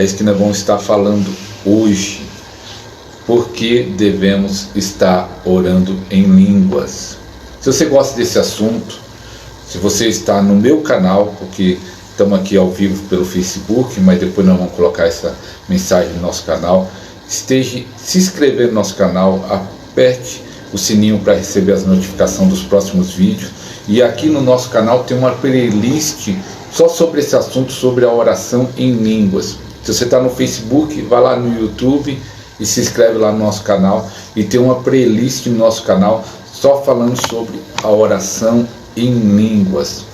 É isso que nós vamos estar falando hoje. Por que devemos estar orando em línguas? Se você gosta desse assunto, se você está no meu canal, porque estamos aqui ao vivo pelo Facebook, mas depois nós vamos colocar essa mensagem no nosso canal, esteja se inscrever no nosso canal, aperte o sininho para receber as notificações dos próximos vídeos. E aqui no nosso canal tem uma playlist só sobre esse assunto, sobre a oração em línguas. Se você está no Facebook, vai lá no YouTube e se inscreve lá no nosso canal. E tem uma playlist no nosso canal só falando sobre a oração em línguas.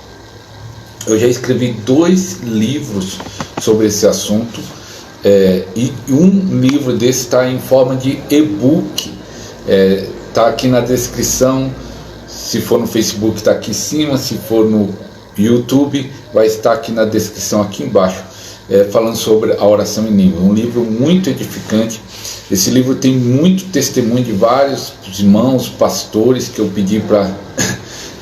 Eu já escrevi 2 livros sobre esse assunto, e um livro desse está em forma de e-book. Está aqui na descrição. Se for no Facebook está aqui em cima, se for no YouTube vai estar aqui na descrição, aqui embaixo, falando sobre a oração em língua. Um livro muito edificante. Esse livro tem muito testemunho de vários irmãos, pastores, que eu pedi para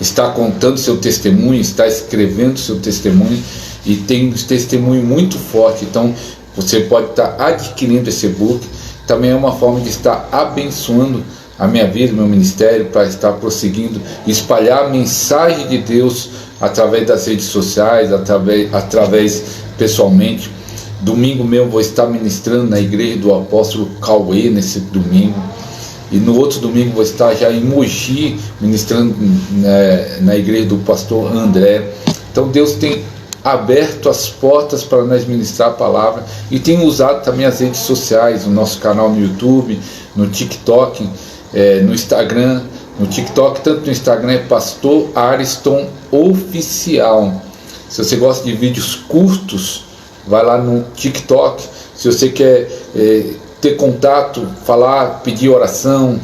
estar contando seu testemunho, estar escrevendo seu testemunho, e tem um testemunho muito forte. Então você pode estar adquirindo esse e-book. Também é uma forma de estar abençoando a minha vida, meu ministério, para estar prosseguindo, espalhar a mensagem de Deus através das redes sociais, através pessoalmente. Domingo mesmo vou estar ministrando na igreja do apóstolo Cauê nesse domingo, e no outro domingo vou estar já em Mogi ministrando na igreja do pastor André. Então Deus tem aberto as portas para nós ministrar a palavra, e tem usado também as redes sociais, o nosso canal no YouTube, no TikTok, no Instagram. No TikTok, tanto no Instagram, é Pastor Ariston Oficial. Se você gosta de vídeos curtos, vai lá no TikTok. Se você quer ter contato, falar, pedir oração,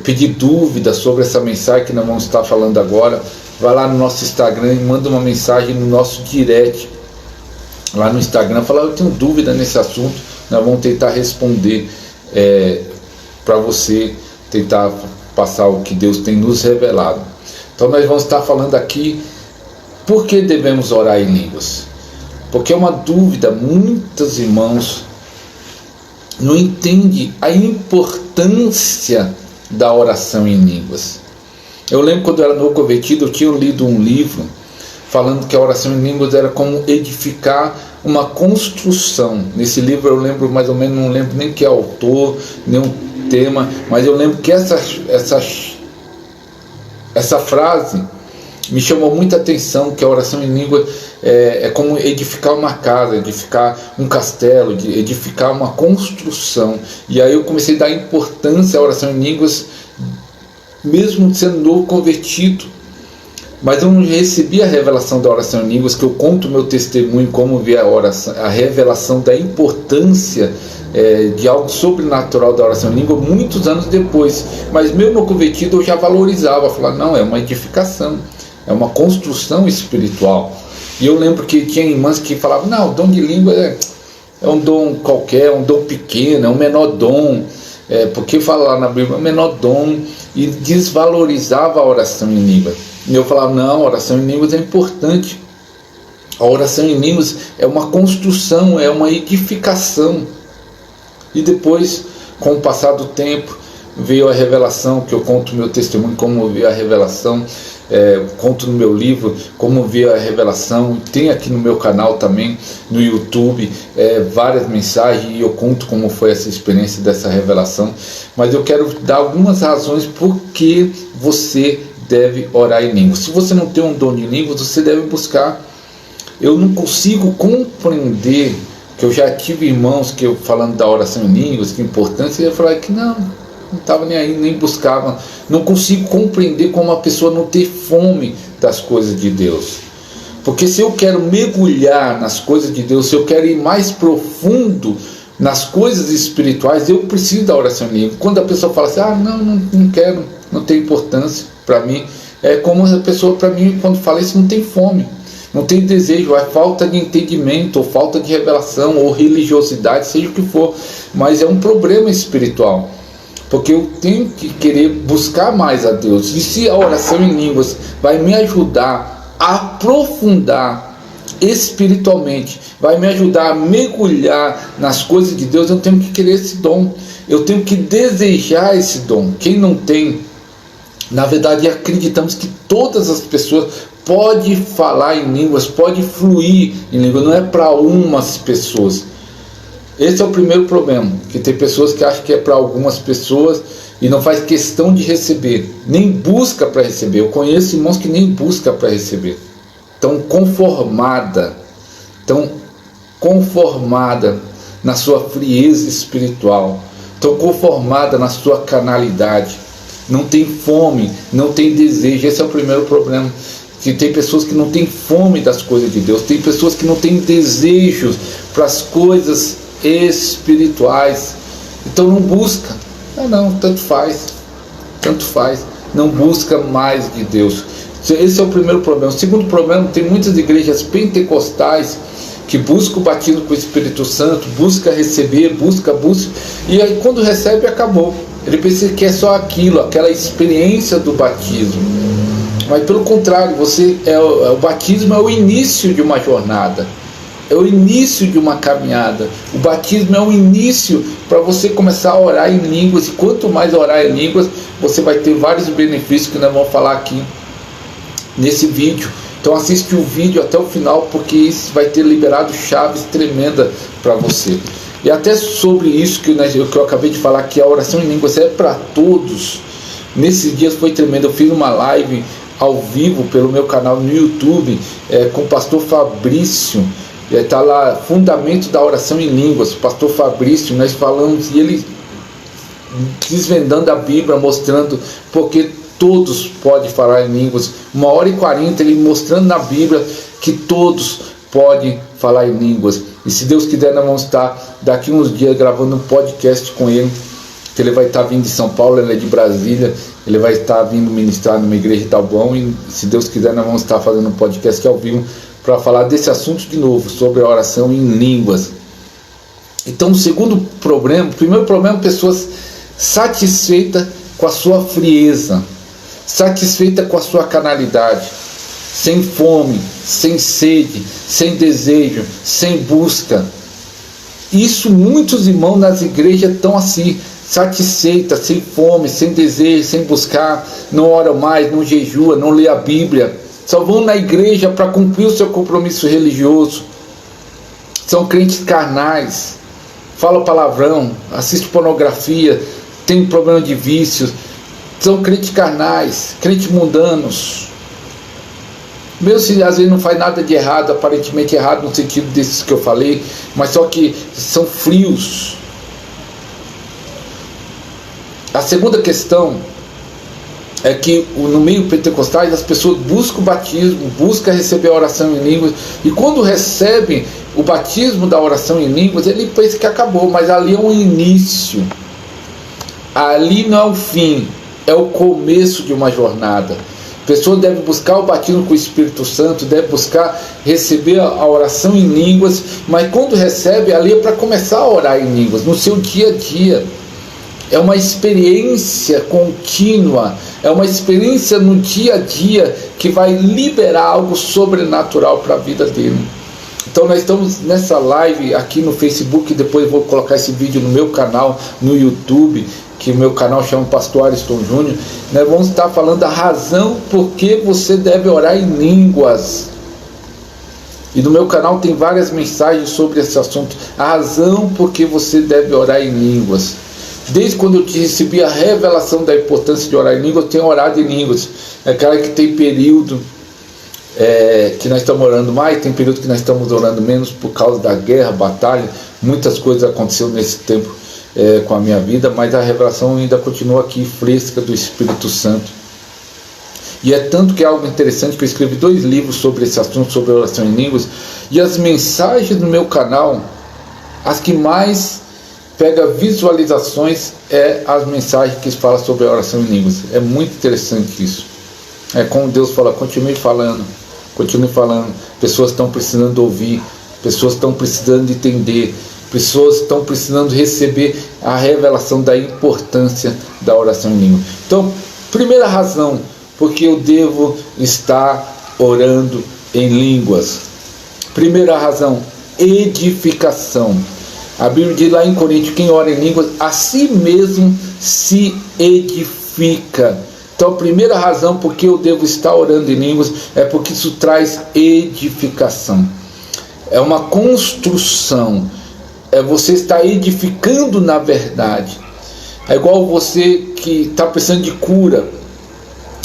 pedir dúvidas sobre essa mensagem que nós vamos estar falando agora, vai lá no nosso Instagram e manda uma mensagem no nosso direct lá no Instagram, fala: eu tenho dúvida nesse assunto. Nós vamos tentar responder para você, tentar passar o que Deus tem nos revelado. Então nós vamos estar falando aqui por que devemos orar em línguas. Porque é uma dúvida, muitos irmãos não entendem a importância da oração em línguas. Eu lembro quando eu era novo convertido, eu tinha lido um livro falando que a oração em línguas era como edificar uma construção. Nesse livro eu lembro mais ou menos, não lembro nem que é autor, nem um tema, mas eu lembro que essa frase me chamou muita atenção, que a oração em língua é como edificar uma casa, edificar um castelo, edificar uma construção. E aí eu comecei a dar importância à oração em línguas, mesmo sendo novo convertido. Mas eu não recebi a revelação da oração em línguas, que eu conto o meu testemunho, como vi a revelação da importância de algo sobrenatural da oração em língua muitos anos depois. Mas mesmo no convertido eu já valorizava, falava: não, é uma edificação, é uma construção espiritual. E eu lembro que tinha irmãs que falavam: não, o dom de língua é um dom qualquer, é um dom pequeno, é um menor dom, porque fala lá na Bíblia, é um menor dom, e desvalorizava a oração em língua. E eu falava: não, a oração em línguas é importante. A oração em línguas é uma construção, é uma edificação. E depois, com o passar do tempo, veio a revelação, que eu conto meu testemunho, como veio a revelação, conto no meu livro, como veio a revelação. Tem aqui no meu canal também, no YouTube, várias mensagens, e eu conto como foi essa experiência dessa revelação. Mas eu quero dar algumas razões por que você deve orar em línguas. Se você não tem um dom de línguas, você deve buscar. Eu não consigo compreender, que eu já tive irmãos que eu falando da oração em línguas, que importância, e eu falava que não estava nem aí, nem buscava. Não consigo compreender como uma pessoa não ter fome das coisas de Deus. Porque se eu quero mergulhar nas coisas de Deus, se eu quero ir mais profundo nas coisas espirituais, eu preciso da oração em línguas. Quando a pessoa fala assim: não quero, não tem importância para mim, é como a pessoa, para mim, quando fala isso, não tem fome, não tem desejo, é falta de entendimento, ou falta de revelação, ou religiosidade, seja o que for. Mas é um problema espiritual, porque eu tenho que querer buscar mais a Deus. E se a oração em línguas vai me ajudar a aprofundar espiritualmente, vai me ajudar a mergulhar nas coisas de Deus. Eu tenho que querer esse dom, eu tenho que desejar esse dom. Quem não tem, na verdade acreditamos que todas as pessoas podem falar em línguas, podem fluir em línguas, não é para umas pessoas. Esse é o primeiro problema, que tem pessoas que acham que é para algumas pessoas e não faz questão de receber, nem busca para receber. Eu conheço irmãos que nem busca para receber, tão conformada na sua frieza espiritual, tão conformada na sua carnalidade, não tem fome, não tem desejo. Esse é o primeiro problema, que tem pessoas que não têm fome das coisas de Deus, tem pessoas que não têm desejos para as coisas espirituais, então não busca. Tanto faz, não busca mais de Deus. Esse é o primeiro problema. O segundo problema, tem muitas igrejas pentecostais que buscam o batismo com o Espírito Santo, busca receber, busca, e aí quando recebe, acabou. Ele pensa que é só aquilo, aquela experiência do batismo. Mas pelo contrário, o batismo é o início de uma jornada, é o início de uma caminhada. O batismo é o início para você começar a orar em línguas, e quanto mais orar em línguas, você vai ter vários benefícios que nós vamos falar aqui nesse vídeo. Então assiste o vídeo até o final, porque isso vai ter liberado chaves tremendas para você. E até sobre isso que eu acabei de falar, que a oração em línguas é para todos. Nesses dias foi tremendo. Eu fiz uma live ao vivo pelo meu canal no YouTube com o pastor Fabrício. Está lá, Fundamento da Oração em Línguas, o pastor Fabrício. Nós falamos, e ele desvendando a Bíblia, mostrando porque todos podem falar em línguas. 1h40 ele mostrando na Bíblia que todos podem falar em línguas. E se Deus quiser, nós vamos estar daqui uns dias gravando um podcast com ele, que ele vai estar vindo de São Paulo, ele é de Brasília, ele vai estar vindo ministrar numa igreja de Taboão, e se Deus quiser, nós vamos estar fazendo um podcast ao vivo para falar desse assunto de novo, sobre a oração em línguas. Então, o primeiro problema, pessoas satisfeitas com a sua frieza, satisfeita com a sua carnalidade, sem fome, sem sede, sem desejo, sem busca. Isso, muitos irmãos nas igrejas estão assim, satisfeitas, sem fome, sem desejo, sem buscar, não oram mais, não jejua, não lê a Bíblia, só vão na igreja para cumprir o seu compromisso religioso. São crentes carnais, falam palavrão, assistem pornografia, tem problema de vícios. São crentes carnais, crentes mundanos. Mesmo se às vezes não faz nada de errado, aparentemente errado no sentido desses que eu falei, mas só que são frios. A segunda questão é que no meio pentecostal as pessoas buscam o batismo, buscam receber a oração em línguas, e quando recebem o batismo da oração em línguas, ele pensa que acabou, mas ali é um início, ali não é o fim, é o começo de uma jornada. A pessoa deve buscar o batismo com o Espírito Santo, deve buscar receber a oração em línguas, mas quando recebe, ali é para começar a orar em línguas, no seu dia a dia. É uma experiência contínua, é uma experiência no dia a dia que vai liberar algo sobrenatural para a vida dele. Então nós estamos nessa live aqui no Facebook, depois eu vou colocar esse vídeo no meu canal, no YouTube, que o meu canal chama Pastor Ariston Júnior. Nós vamos estar falando a razão por que você deve orar em línguas. E no meu canal tem várias mensagens sobre esse assunto, a razão por que você deve orar em línguas. Desde quando eu recebi a revelação da importância de orar em línguas, eu tenho orado em línguas. É claro que tem período que nós estamos orando mais, tem período que nós estamos orando menos por causa da guerra, batalha, muitas coisas aconteceram nesse tempo com a minha vida, mas a revelação ainda continua aqui fresca do Espírito Santo. E é tanto que é algo interessante que eu escrevi 2 livros sobre esse assunto, sobre a oração em línguas, e as mensagens no meu canal, as que mais pega visualizações as mensagens que falam sobre a oração em línguas. É muito interessante isso. É como Deus fala, continue falando. Pessoas estão precisando ouvir, pessoas estão precisando entender, pessoas estão precisando receber a revelação da importância da oração em língua. Então, primeira razão porque eu devo estar orando em línguas. Primeira razão, edificação. A Bíblia diz lá em Coríntios, quem ora em línguas, a si mesmo se edifica. Então a primeira razão porque eu devo estar orando em línguas é porque isso traz edificação. É uma construção. É você estar edificando na verdade. É igual você que está precisando de cura.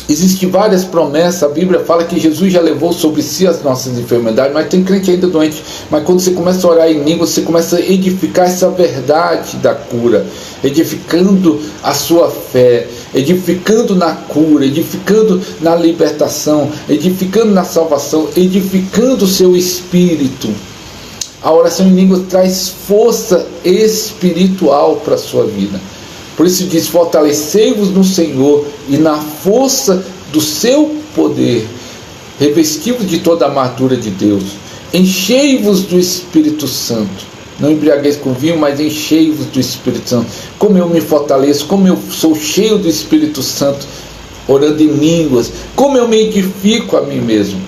Existem várias promessas, a Bíblia fala que Jesus já levou sobre si as nossas enfermidades, mas tem crente ainda doente. Mas quando você começa a orar em línguas, você começa a edificar essa verdade da cura, edificando a sua fé, edificando na cura, edificando na libertação, edificando na salvação, edificando o seu espírito. A oração em línguas traz força espiritual para a sua vida. Por isso diz, fortalecei-vos no Senhor e na força do seu poder, revesti-vos de toda a armadura de Deus, enchei-vos do Espírito Santo, não embriagueis com vinho, mas enchei-vos do Espírito Santo. Como eu me fortaleço, como eu sou cheio do Espírito Santo, orando em línguas, como eu me edifico a mim mesmo.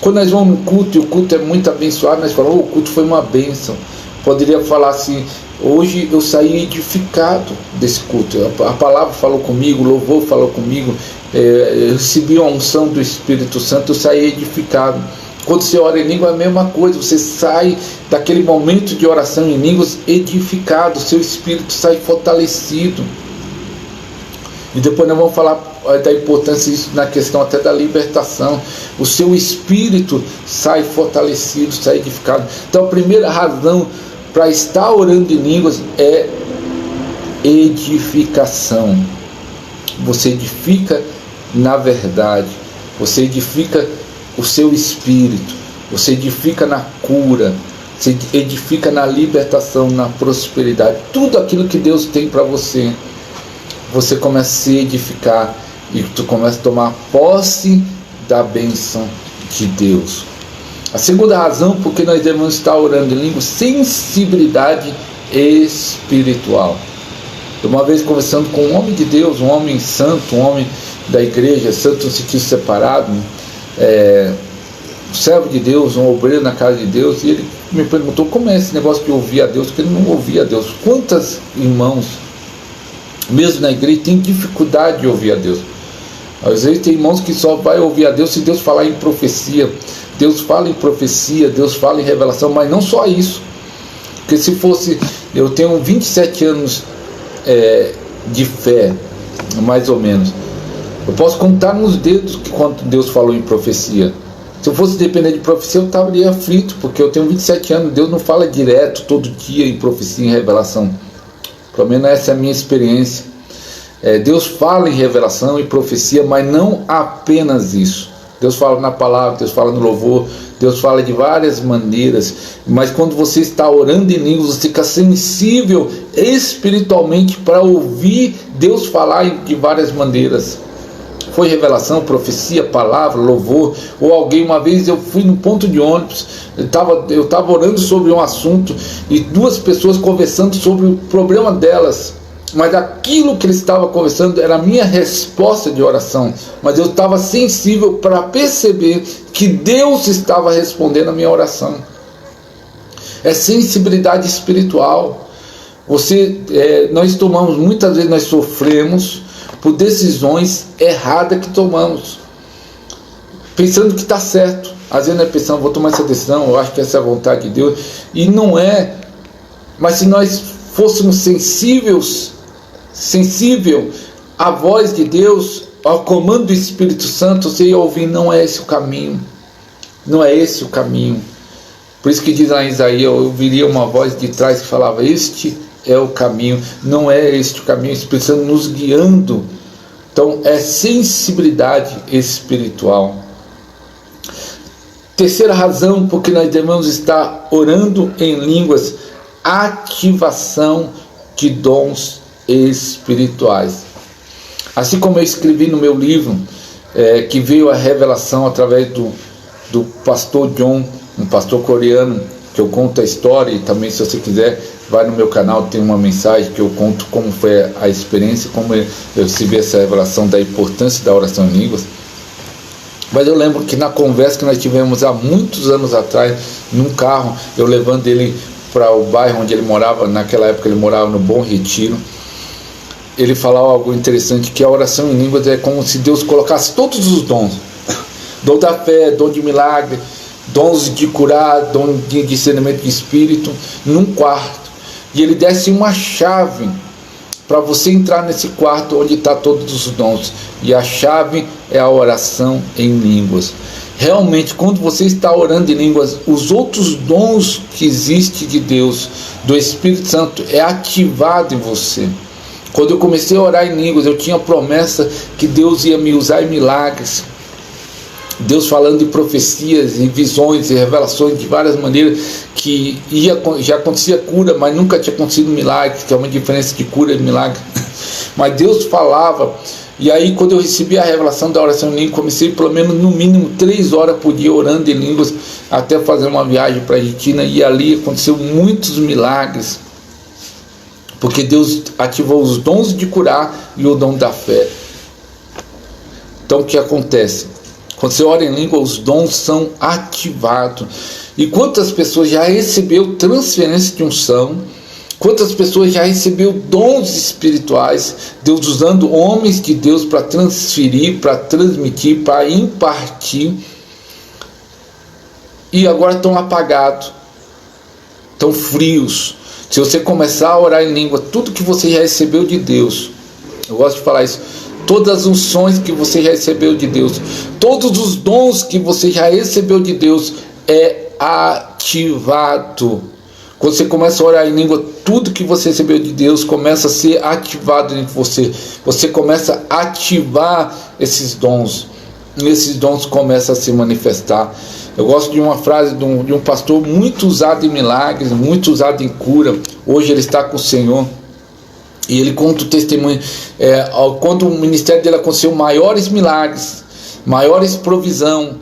Quando nós vamos no culto, e o culto é muito abençoado, nós falamos, o culto foi uma bênção. Poderia falar assim, hoje eu saí edificado desse culto, a palavra falou comigo, o louvor falou comigo, eu recebi a unção do Espírito Santo, eu saí edificado. Quando você ora em língua é a mesma coisa, você sai daquele momento de oração em línguas edificado, seu espírito sai fortalecido. E depois nós vamos falar da importância disso na questão até da libertação. O seu espírito sai fortalecido, sai edificado. Então a primeira razão para estar orando em línguas é edificação. Você edifica na verdade, você edifica o seu espírito, você edifica na cura, você edifica na libertação, na prosperidade. Tudo aquilo que Deus tem para você, você começa a se edificar e tu começa a tomar posse da bênção de Deus. A segunda razão porque nós devemos estar orando em língua, sensibilidade espiritual. Uma vez conversando com um homem de Deus, um homem santo, um homem da igreja, santo no sentido separado, um servo de Deus, um obreiro na casa de Deus, e ele me perguntou como é esse negócio de ouvir a Deus, porque ele não ouvia a Deus. Quantos irmãos, mesmo na igreja, têm dificuldade de ouvir a Deus? Às vezes tem irmãos que só vai ouvir a Deus se Deus falar em profecia. Deus fala em profecia, Deus fala em revelação, mas não só isso. Porque se fosse, eu tenho 27 anos de fé, mais ou menos. Eu posso contar nos dedos que quando Deus falou em profecia. Se eu fosse depender de profecia, eu estaria aflito, porque eu tenho 27 anos, Deus não fala direto, todo dia, em profecia, em revelação. Pelo menos essa é a minha experiência. Deus fala em revelação e profecia, mas não apenas isso. Deus fala na palavra, Deus fala no louvor, Deus fala de várias maneiras, mas quando você está orando em línguas, você fica sensível espiritualmente para ouvir Deus falar de várias maneiras. Foi revelação, profecia, palavra, louvor, ou alguém, uma vez eu fui no ponto de ônibus, eu estava orando sobre um assunto e duas pessoas conversando sobre o problema delas, mas aquilo que eles estavam conversando era a minha resposta de oração, mas eu estava sensível para perceber que Deus estava respondendo a minha oração. É sensibilidade espiritual. Nós tomamos, muitas vezes nós sofremos por decisões erradas que tomamos, pensando que está certo. Às vezes nós pensamos, vou tomar essa decisão, eu acho que essa é a vontade de Deus, e não é. Mas se nós fôssemos sensível à voz de Deus, ao comando do Espírito Santo, você ia ouvir, não é esse o caminho, não é esse o caminho. Por isso que diz lá em Isaías, eu ouviria uma voz de trás que falava, este é o caminho, não é este o caminho, o Espírito Santo nos guiando. Então é sensibilidade espiritual. Terceira razão porque nós devemos estar orando em línguas, ativação de dons espirituais. Assim como eu escrevi no meu livro, que veio a revelação através do pastor John, um pastor coreano, que eu conto a história, e também, se você quiser, vai no meu canal, tem uma mensagem que eu conto como foi a experiência, como eu recebi essa revelação da importância da oração em línguas. Mas eu lembro que na conversa que nós tivemos há muitos anos atrás, num carro, eu levando ele para o bairro onde ele morava, naquela época ele morava no Bom Retiro, ele falava algo interessante, que a oração em línguas é como se Deus colocasse todos os dons, dom da fé, dom de milagre, dons de curar, dom de discernimento de espírito, num quarto, e ele desse uma chave para você entrar nesse quarto onde está todos os dons, e a chave é a oração em línguas. Realmente, quando você está orando em línguas, os outros dons que existem de Deus, do Espírito Santo, é ativado em você. Quando eu comecei a orar em línguas, eu tinha promessa que Deus ia me usar em milagres, Deus falando de profecias, e visões e revelações de várias maneiras, que já acontecia cura, mas nunca tinha acontecido milagre, que é uma diferença de cura e milagre. Mas Deus falava, e aí quando eu recebi a revelação da oração em línguas, comecei pelo menos no mínimo 3 horas por dia orando em línguas, até fazer uma viagem para a Argentina, e ali aconteceu muitos milagres, porque Deus ativou os dons de curar e o dom da fé. Então o que acontece? Quando você ora em língua, os dons são ativados. E quantas pessoas já recebeu transferência de unção? Quantas pessoas já recebeu dons espirituais? Deus usando homens de Deus para transferir, para transmitir, para impartir. E agora estão apagados, estão frios. Se você começar a orar em língua, tudo que você já recebeu de Deus, eu gosto de falar isso, todas as unções que você já recebeu de Deus, todos os dons que você já recebeu de Deus, é ativado. Quando você começa a orar em língua, tudo que você recebeu de Deus começa a ser ativado em você. Você começa a ativar esses dons, e esses dons começam a se manifestar. Eu gosto de uma frase de um pastor muito usado em milagres, muito usado em cura. Hoje ele está com o Senhor. E ele conta o testemunho, quando o ministério dele aconteceu maiores milagres, maiores provisão,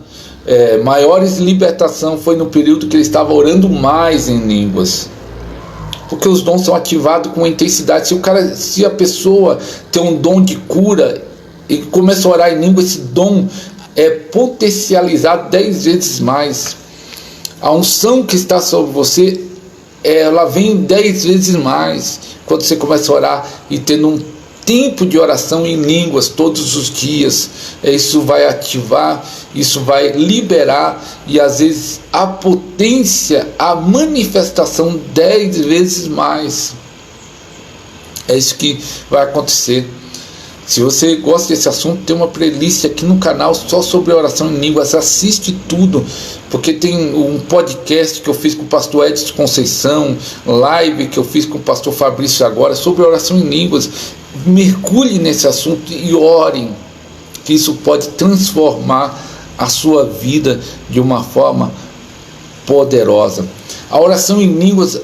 maiores libertação, foi no período que ele estava orando mais em línguas. Porque os dons são ativados com intensidade. Se a pessoa tem um dom de cura e começa a orar em língua, esse dom é potencializado 10 vezes mais. A unção que está sobre você, ela vem 10 vezes mais quando você começa a orar e tendo um tempo de oração em línguas todos os dias. Isso vai ativar, isso vai liberar, e às vezes a potência, a manifestação 10 vezes mais. É isso que vai acontecer. Se você gosta desse assunto, tem uma playlist aqui no canal só sobre oração em línguas. Assiste tudo, porque tem um podcast que eu fiz com o pastor Edson Conceição, live que eu fiz com o pastor Fabrício agora, sobre oração em línguas. Mergulhe nesse assunto e orem, que isso pode transformar a sua vida de uma forma poderosa. A oração em línguas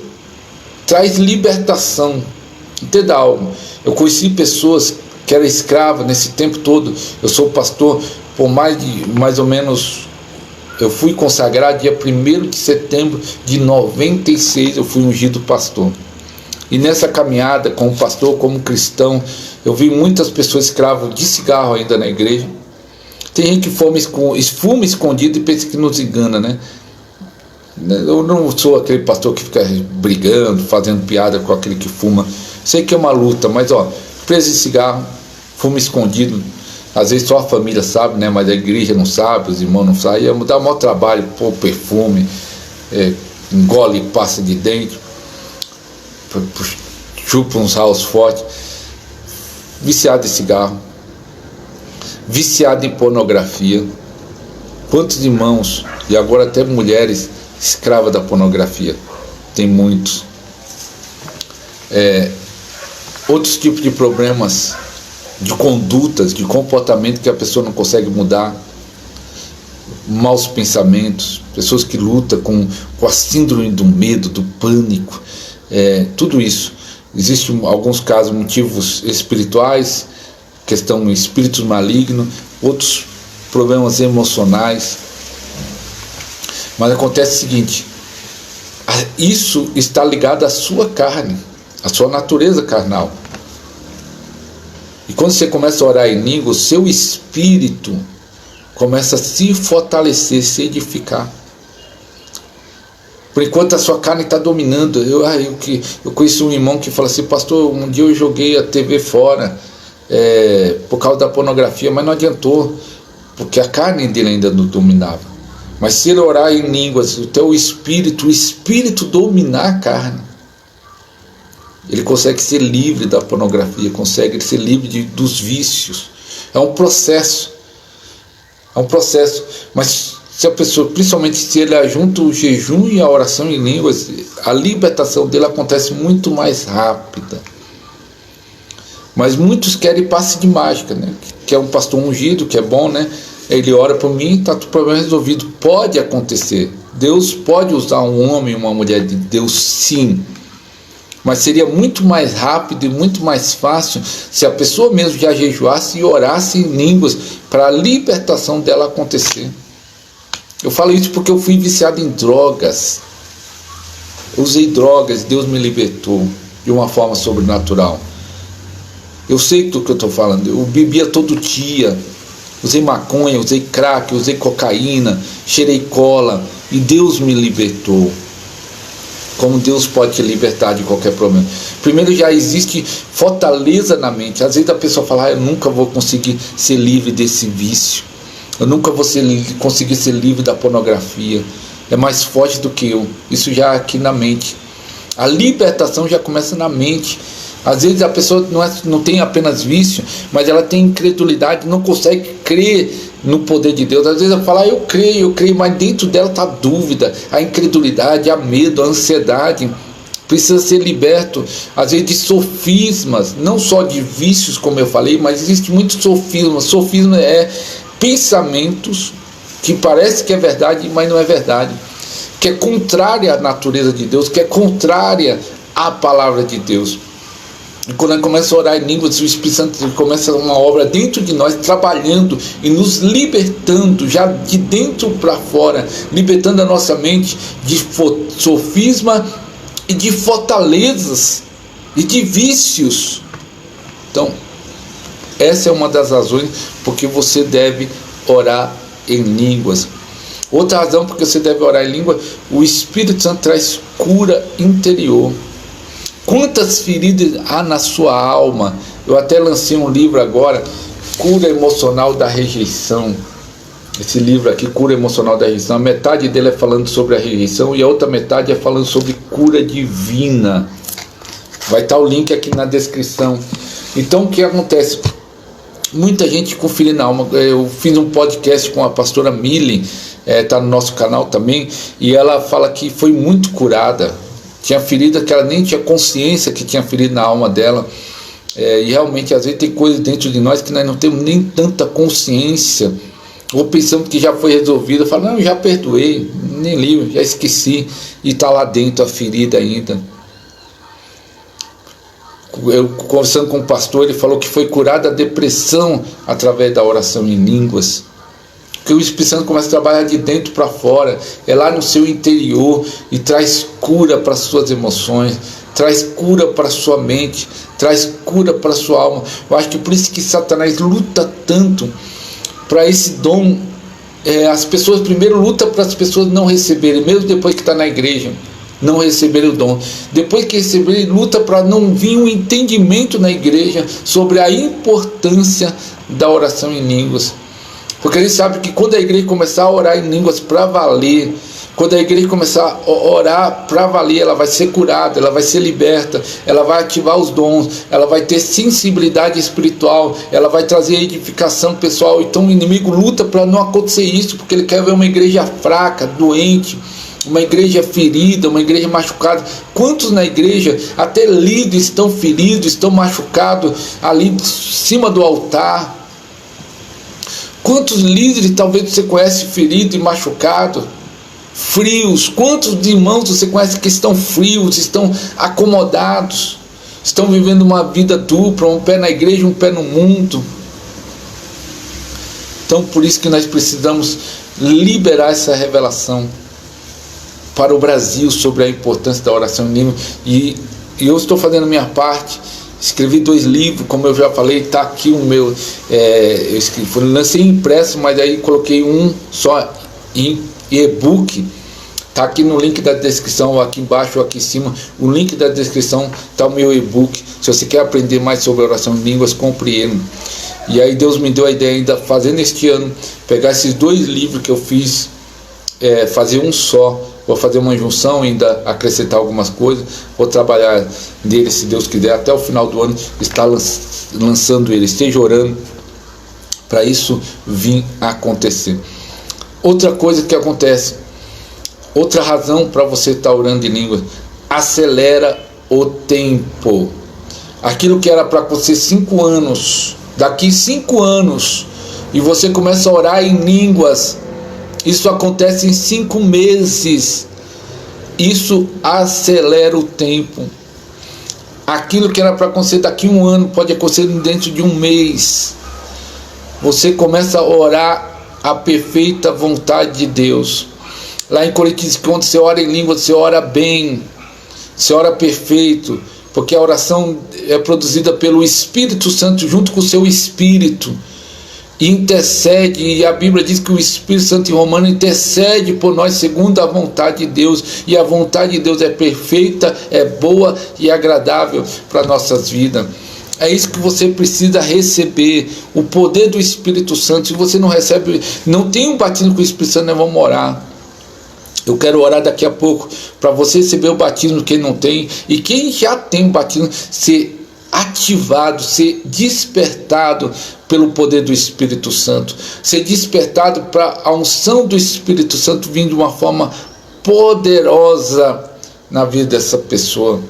traz libertação. Entenda algo, eu conheci pessoas que era escrava nesse tempo todo. Eu sou pastor por mais ou menos, eu fui consagrado dia 1º de setembro de 96, eu fui ungido pastor. E nessa caminhada como pastor, como cristão, eu vi muitas pessoas escravas de cigarro ainda na igreja. Tem gente que fuma escondido e pensa que nos engana, né? Eu não sou aquele pastor que fica brigando, fazendo piada com aquele que fuma. Sei que é uma luta, mas preso de cigarro, fumo escondido, às vezes só a família sabe, né? Mas a igreja não sabe, os irmãos não sabem, dá o maior trabalho, pôr perfume, engole pasta de dente, chupa uns raios fortes, viciado em cigarro, viciado em pornografia. Quantos irmãos, e agora até mulheres, escravas da pornografia? Tem muitos. Outros tipos de problemas, de condutas, de comportamento que a pessoa não consegue mudar, maus pensamentos, pessoas que lutam com a síndrome do medo, do pânico, tudo isso. Existem alguns casos, motivos espirituais, questão espíritos malignos, outros problemas emocionais. Mas acontece o seguinte, isso está ligado à sua carne, à sua natureza carnal. E quando você começa a orar em língua, o seu espírito começa a se fortalecer, se edificar. Por enquanto a sua carne está dominando. Eu conheço um irmão que fala assim: pastor, um dia eu joguei a TV fora por causa da pornografia, mas não adiantou, porque a carne dele ainda não dominava. Mas se ele orar em línguas, o espírito dominar a carne, ele consegue ser livre da pornografia, consegue ser livre dos vícios. É um processo, mas se a pessoa, principalmente se ele ajunta o jejum e a oração em línguas, a libertação dele acontece muito mais rápida. Mas muitos querem passe de mágica, né? Que é um pastor ungido, que é bom, né? Ele ora por mim, está tudo problema resolvido. Pode acontecer. Deus pode usar um homem, uma mulher de Deus, sim. Mas seria muito mais rápido e muito mais fácil se a pessoa mesmo já jejuasse e orasse em línguas para a libertação dela acontecer. Eu falo isso porque eu fui viciado em drogas. Usei drogas, Deus me libertou de uma forma sobrenatural. Eu sei do que eu estou falando. Eu bebia todo dia. Usei maconha, usei crack, usei cocaína, cheirei cola. E Deus me libertou. Como Deus pode te libertar de qualquer problema? Primeiro, já existe fortaleza na mente. Às vezes a pessoa fala: eu nunca vou conseguir ser livre desse vício. Eu nunca vou conseguir ser livre da pornografia. É mais forte do que eu. Isso já aqui na mente. A libertação já começa na mente. Às vezes a pessoa não tem apenas vício, mas ela tem incredulidade, não consegue crer no poder de Deus. Às vezes ela fala: eu creio, mas dentro dela está a dúvida, a incredulidade, a medo, a ansiedade. Precisa ser liberto, às vezes, de sofismas, não só de vícios, como eu falei, mas existe muito sofisma. Sofisma é pensamentos que parece que é verdade, mas não é verdade, que é contrária à natureza de Deus, que é contrária à palavra de Deus. E quando a gente começa a orar em línguas, o Espírito Santo começa uma obra dentro de nós, trabalhando e nos libertando, já de dentro para fora, libertando a nossa mente de sofisma e de fortalezas e de vícios. Então, essa é uma das razões porque você deve orar em línguas. Outra razão porque você deve orar em língua: o Espírito Santo traz cura interior. Quantas feridas há na sua alma? Eu até lancei um livro agora, Cura Emocional da Rejeição. Esse livro aqui, Cura Emocional da Rejeição, a metade dele é falando sobre a rejeição e a outra metade é falando sobre cura divina. Vai estar o link aqui na descrição. Então, o que acontece? Muita gente com ferida na alma. Eu fiz um podcast com a pastora Milly, está no nosso canal também, e ela fala que foi muito curada. Tinha ferida que ela nem tinha consciência que tinha ferida na alma dela. E realmente, às vezes, tem coisas dentro de nós que nós não temos nem tanta consciência, ou pensamos que já foi resolvida. Fala: não, já perdoei, nem li, já esqueci, e está lá dentro a ferida ainda. Eu conversando com o pastor, ele falou que foi curada a depressão através da oração em línguas. Porque o Espírito Santo começa a trabalhar de dentro para fora, é lá no seu interior, e traz cura para as suas emoções, traz cura para a sua mente, traz cura para a sua alma. Eu acho que por isso que Satanás luta tanto para esse dom. As pessoas primeiro lutam para as pessoas não receberem, mesmo depois que está na igreja, não receberem o dom. Depois que receberem, luta para não vir um entendimento na igreja sobre a importância da oração em línguas. Porque ele sabe que quando a igreja começar a orar em línguas para valer, quando a igreja começar a orar para valer, ela vai ser curada, ela vai ser liberta, ela vai ativar os dons, ela vai ter sensibilidade espiritual, ela vai trazer edificação pessoal. Então o inimigo luta para não acontecer isso, porque ele quer ver uma igreja fraca, doente, uma igreja ferida, uma igreja machucada. Quantos na igreja, até líderes, estão feridos, estão machucados ali em cima do altar? Quantos líderes talvez você conhece ferido e machucado, frios? Quantos irmãos você conhece que estão frios, estão acomodados, estão vivendo uma vida dupla, um pé na igreja, um pé no mundo? Então, por isso que nós precisamos liberar essa revelação para o Brasil sobre a importância da oração em língua. E eu estou fazendo a minha parte, Escrevi 2 livros, como eu já falei, está aqui o meu, eu escrevi, lancei impresso, mas aí coloquei um só em e-book. Está aqui no link da descrição, aqui embaixo ou aqui em cima, o link da descrição está o meu e-book. Se você quer aprender mais sobre oração em línguas, compre ele. E aí Deus me deu a ideia ainda, fazendo este ano, pegar esses 2 livros que eu fiz, fazer um só. Vou fazer uma junção, ainda acrescentar algumas coisas, vou trabalhar nele, se Deus quiser, até o final do ano, estar lançando ele. Esteja orando para isso vir a acontecer. Outra coisa que acontece, outra razão para você estar orando em línguas, acelera o tempo. Aquilo que era para você 5 anos, daqui 5 anos, e você começa a orar em línguas, isso acontece em 5 meses. Isso acelera o tempo. Aquilo que era para acontecer daqui 1 ano pode acontecer dentro de 1 mês. Você começa a orar a perfeita vontade de Deus. Lá em Coríntios, quando você ora em língua, você ora bem, você ora perfeito, porque a oração é produzida pelo Espírito Santo junto com o seu espírito. Intercede, e a Bíblia diz que o Espírito Santo em Romano intercede por nós segundo a vontade de Deus, e a vontade de Deus é perfeita, é boa e agradável para nossas vidas. É isso que você precisa receber, o poder do Espírito Santo. Se você não recebe, não tem um batismo com o Espírito Santo, nós vamos orar. Eu quero orar daqui a pouco para você receber o batismo, quem não tem, e quem já tem o batismo, ser ativado, ser despertado pelo poder do Espírito Santo, ser despertado para a unção do Espírito Santo vindo de uma forma poderosa na vida dessa pessoa.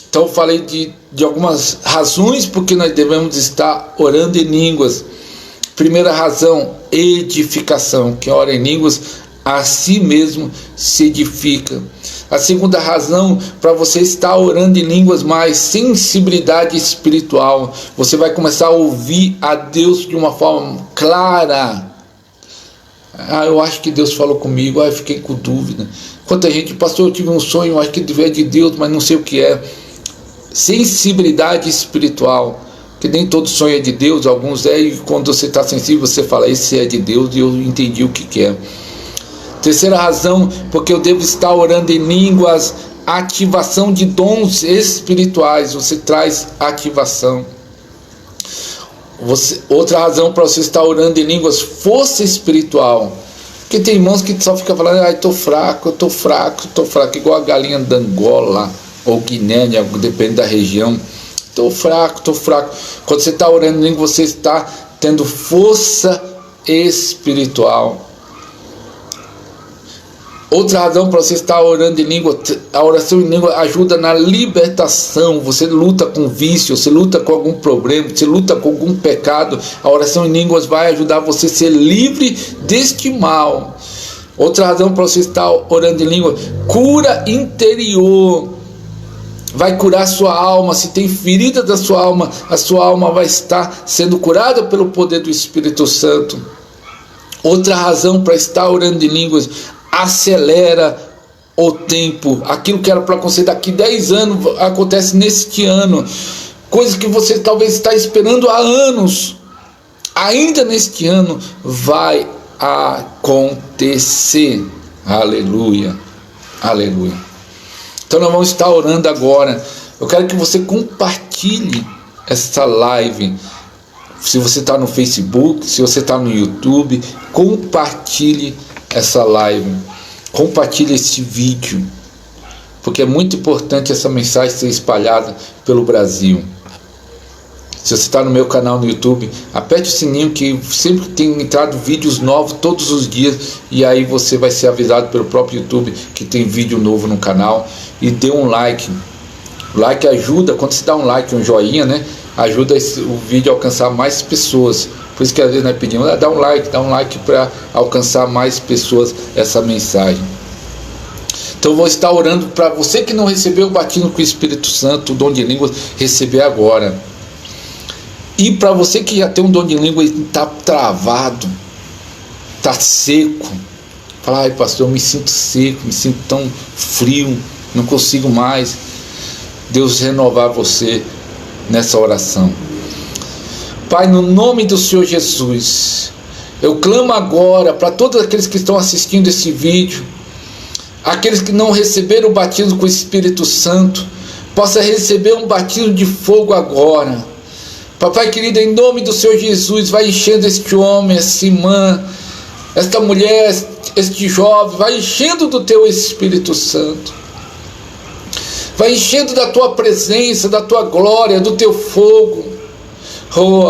Então eu falei de algumas razões porque nós devemos estar orando em línguas. Primeira razão, edificação. Quem ora em línguas a si mesmo se edifica. A segunda razão para você estar orando em línguas, mais sensibilidade espiritual. Você vai começar a ouvir a Deus de uma forma clara. Eu acho que Deus falou comigo, eu fiquei com dúvida. Quanta gente, pastor, eu tive um sonho, eu acho que é de Deus, mas não sei o que é. Sensibilidade espiritual. Que nem todo sonho é de Deus, alguns e quando você está sensível, você fala, esse é de Deus, e eu entendi o que é. Terceira razão, porque eu devo estar orando em línguas, ativação de dons espirituais, você traz ativação. Outra razão para você estar orando em línguas, força espiritual. Porque tem irmãos que só ficam falando, estou fraco, igual a galinha da Angola, ou Guiné, depende da região. Estou fraco. Quando você está orando em língua, você está tendo força espiritual. Outra razão para você estar orando em língua, a oração em língua ajuda na libertação. Você luta com vício, você luta com algum problema, você luta com algum pecado, a oração em línguas vai ajudar você a ser livre deste mal. Outra razão para você estar orando em língua, cura interior. Vai curar sua alma. Se tem ferida da sua alma, a sua alma vai estar sendo curada pelo poder do Espírito Santo. Outra razão para estar orando em línguas, acelera o tempo. Aquilo que era para acontecer daqui 10 anos acontece neste ano. Coisas que você talvez está esperando há anos, ainda neste ano vai acontecer. Aleluia, aleluia. Então nós vamos estar orando agora. Eu quero que você compartilhe essa live. Se você está no Facebook, se você está no YouTube, compartilhe essa live, compartilhe esse vídeo, porque é muito importante essa mensagem ser espalhada pelo Brasil. Se você está no meu canal no YouTube, aperte o sininho que sempre tem entrado vídeos novos todos os dias, e aí você vai ser avisado pelo próprio YouTube que tem vídeo novo no canal. E dê um like. O like ajuda, quando você dá um like, um joinha, né, ajuda o vídeo a alcançar mais pessoas. Por isso que às vezes nós pedimos, dá um like para alcançar mais pessoas essa mensagem. Então eu vou estar orando para você que não recebeu o batismo com o Espírito Santo, o dom de línguas, receber agora. E para você que já tem um dom de língua e está travado, está seco, fala, ai pastor, eu me sinto seco, me sinto tão frio, não consigo mais. Deus renovar você, nessa oração. Pai, no nome do Senhor Jesus, eu clamo agora para todos aqueles que estão assistindo esse vídeo, aqueles que não receberam o batismo com o Espírito Santo, possa receber um batismo de fogo agora. Papai querido, em nome do Senhor Jesus, vai enchendo este homem, essa irmã, esta mulher, este jovem, vai enchendo do teu Espírito Santo, vai enchendo da tua presença, da tua glória, do teu fogo. Oh,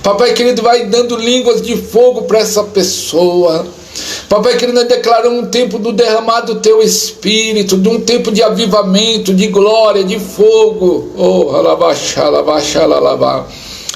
Papai querido, vai dando línguas de fogo para essa pessoa. Papai querido, nós declaramos um tempo do derramado do teu Espírito, de um tempo de avivamento, de glória, de fogo. Oh,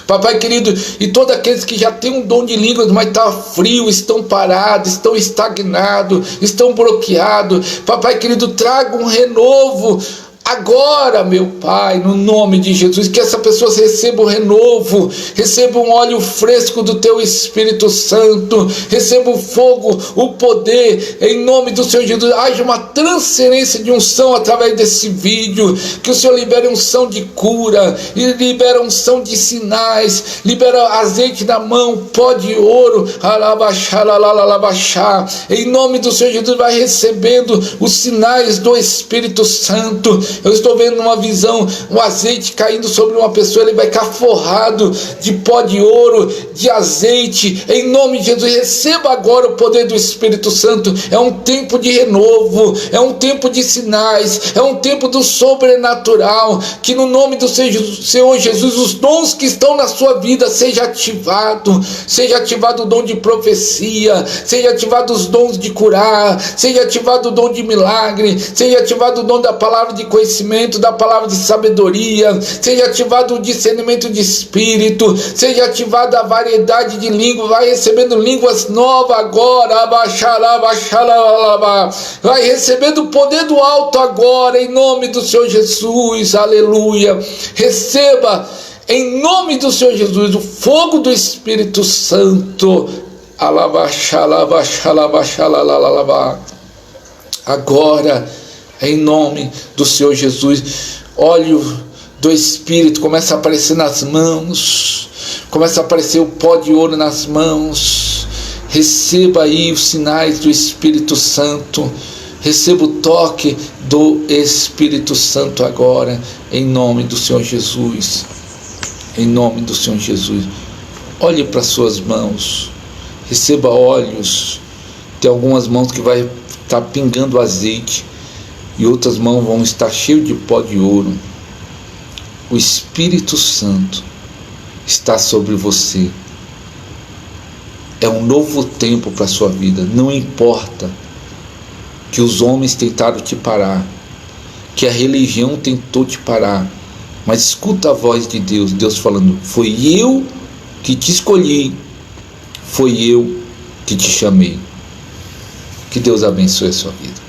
Papai querido, e todos aqueles que já têm um dom de línguas, mas está frio, estão parados, estão estagnados, estão bloqueados. Papai querido, traga um renovo agora, meu Pai, no nome de Jesus, que essa pessoa receba o renovo, receba um óleo fresco do teu Espírito Santo, receba o fogo, o poder, em nome do Senhor Jesus. Haja uma transferência de unção através desse vídeo, que o Senhor libere unção de cura, e libera unção de sinais, libera azeite na mão, pó de ouro, em nome do Senhor Jesus, vai recebendo os sinais do Espírito Santo. Eu estou vendo uma visão, um azeite caindo sobre uma pessoa, ele vai ficar forrado de pó de ouro, de azeite, em nome de Jesus. Receba agora o poder do Espírito Santo. É um tempo de renovo, é um tempo de sinais, é um tempo do sobrenatural, que no nome do Senhor Jesus, os dons que estão na sua vida seja ativado o dom de profecia, seja ativado os dons de curar, seja ativado o dom de milagre, seja ativado o dom da palavra de conhecimento, da palavra de sabedoria, seja ativado o discernimento de espírito, seja ativada a variedade de línguas, vai recebendo línguas novas agora, vai recebendo o poder do alto agora, em nome do Senhor Jesus, aleluia. Receba em nome do Senhor Jesus o fogo do Espírito Santo, agora, em nome do Senhor Jesus. Óleo do Espírito começa a aparecer nas mãos, começa a aparecer o pó de ouro nas mãos. Receba aí os sinais do Espírito Santo, receba o toque do Espírito Santo agora, em nome do Senhor Jesus, em nome do Senhor Jesus. Olhe para suas mãos, receba óleos. Tem algumas mãos que vai estar pingando azeite, e outras mãos vão estar cheias de pó de ouro. O Espírito Santo está sobre você. É um novo tempo para a sua vida. Não importa que os homens tentaram te parar, que a religião tentou te parar, mas escuta a voz de Deus, Deus falando: foi eu que te escolhi, foi eu que te chamei. Que Deus abençoe a sua vida.